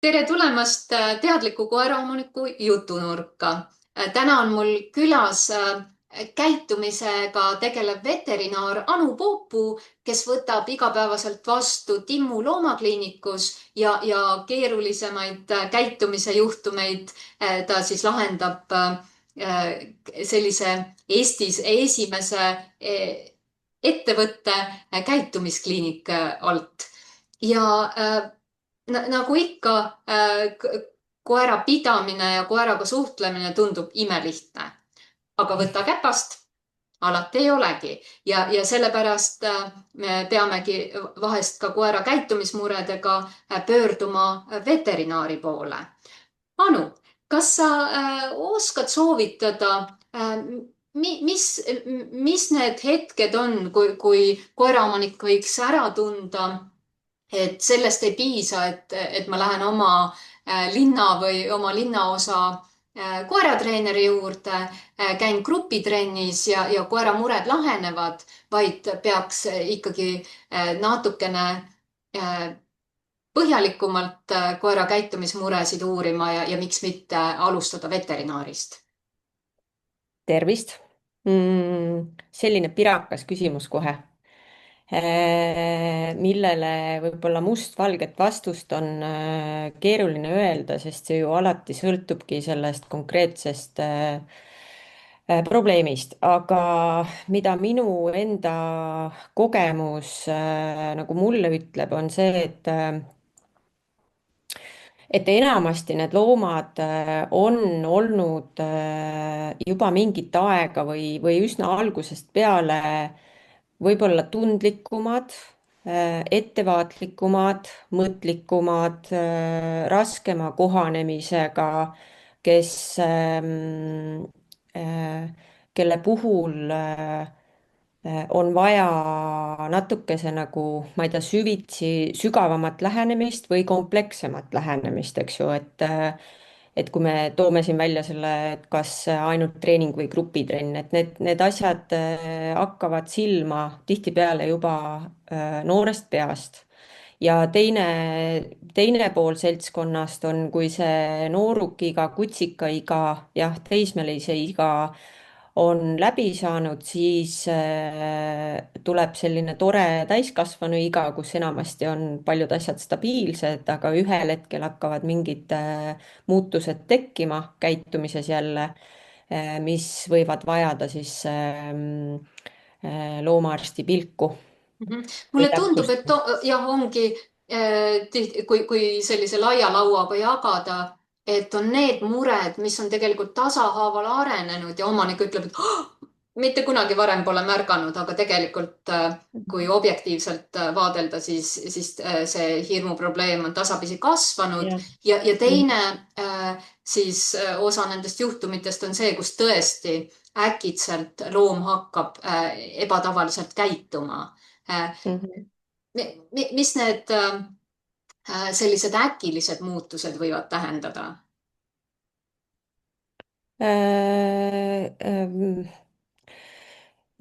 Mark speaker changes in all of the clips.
Speaker 1: Tere tulemast teadliku koeraomaniku jutunurka. Täna on mul külas käitumisega tegelev veterinaar Anu Poopuu, kes võtab igapäevaselt vastu Timmu loomakliinikus ja keerulisemaid käitumise juhtumeid ta siis lahendab sellise Eestis esimese ettevõtte käitumiskliinik alt. Ja nagu ikka, koera pidamine ja koeraga suhtlemine tundub imelihtne, aga võta käpast, alati ei olegi. Ja sellepärast me peamegi vahest ka koera käitumismuredega pöörduma veterinaari poole. Anu, kas sa oskad soovitada, mis need hetked on, kui koeraomanik võiks ära tunda, et sellest ei piisa, et ma lähen oma linna või oma linnaosa koeratreeneri juurde, käin grupitrennis ja koera mured lahenevad, vaid peaks ikkagi natukene põhjalikumalt koera käitumismuresid uurima ja miks mitte alustada veterinaarist.
Speaker 2: Tervist. Selline pirakas küsimus kohe, millele võib-olla mustvalget vastust on keeruline öelda, sest see ju alati sõltubki sellest konkreetsest probleemist. Aga mida minu enda kogemus nagu mulle ütleb, on see, et enamasti need loomad on olnud juba mingit aega või üsna algusest peale võib-olla tundlikumad, ettevaatlikumad, mõtlikumad, raskema kohanemisega, kes, kelle puhul on vaja natukese nagu, ma ei tea, süvitsi sügavamat lähenemist või komplekssemat lähenemist, eks ju, et kui me toome siin välja selle, et kas ainult treening või grupitrenn, et need asjad hakkavad silma tihtipeale juba noorest peast. Ja teine pool seltskonnast on, kui see noorukiga, kutsikaiga, jah, teismelise iga on läbi saanud, siis tuleb selline tore täiskasvanu iga, kus enamasti on paljud asjad stabiilsed, aga ühel hetkel hakkavad mingid muutused tekkima käitumises jälle, mis võivad vajada siis loomaarsti pilku või
Speaker 1: Mulle tundub, et
Speaker 2: täpsustust.
Speaker 1: jah, ongi kui sellise laia lauaga jagada, et on need mured, mis on tegelikult tasahaaval arenenud ja omanik ütleb, et "Oh, mitte kunagi varem pole märganud, aga tegelikult kui objektiivselt vaadelda, siis see hirmuprobleem on tasapisi kasvanud
Speaker 2: jah.
Speaker 1: ja teine siis osa nendest juhtumitest on see, kus tõesti äkitselt loom hakkab ebatavaliselt käituma.
Speaker 2: Mhm.
Speaker 1: Mis need sellised äkilised muutused võivad tähendada?
Speaker 2: Ähm,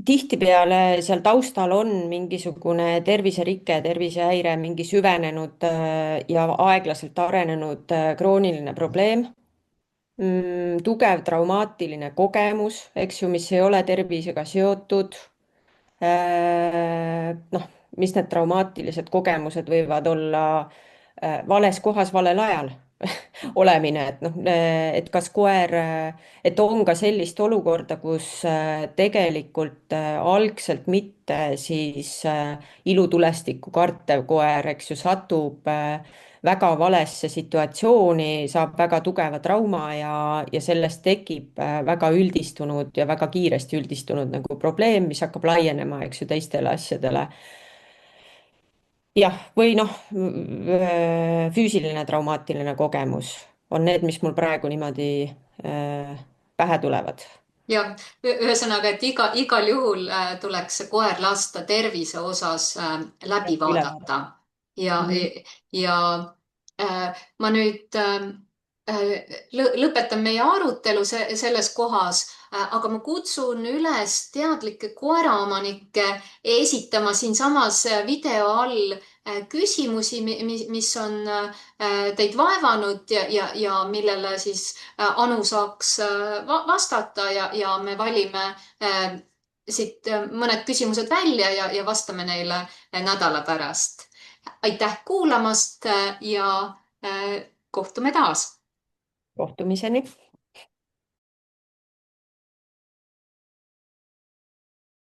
Speaker 2: Tihtipeale seal taustal on mingisugune terviserike, tervisehäire, mingi süvenenud ja aeglaselt arenenud krooniline probleem, tugev traumaatiline kogemus, eks ju, mis ei ole tervisega seotud. Noh, mis need traumaatilised kogemused võivad olla, vales kohas valel ajal olemine, et noh, et kas koer, et on ka sellist olukorda, kus tegelikult algselt mitte siis ilutulestikku kartev koer, eks ju, satub väga valesse situatsiooni, saab väga tugeva trauma ja sellest tekib väga üldistunud ja väga kiiresti üldistunud nagu probleem, mis hakkab laienema, eks ju, teistele asjadele. Jah, või noh, füüsiline traumaatiline kogemus on need, mis mul praegu niimoodi pähe tulevad.
Speaker 1: Ja ühesõnaga, et igal juhul tuleks see koer lasta tervise osas läbi
Speaker 2: Üle
Speaker 1: vaadata.
Speaker 2: vaadata.
Speaker 1: Ja,
Speaker 2: Mhm.
Speaker 1: ja ma nüüd lõpetan meie arutelu selles kohas, aga ma kutsun üles teadlikke koeraomanikke esitama siinsamas video all küsimusi, mis on teid vaevanud ja millele siis Anu saaks vastata ja me valime siit mõned küsimused välja ja vastame neile nädala pärast. Aitäh kuulamast ja kohtume taas.
Speaker 2: kohtumiseni.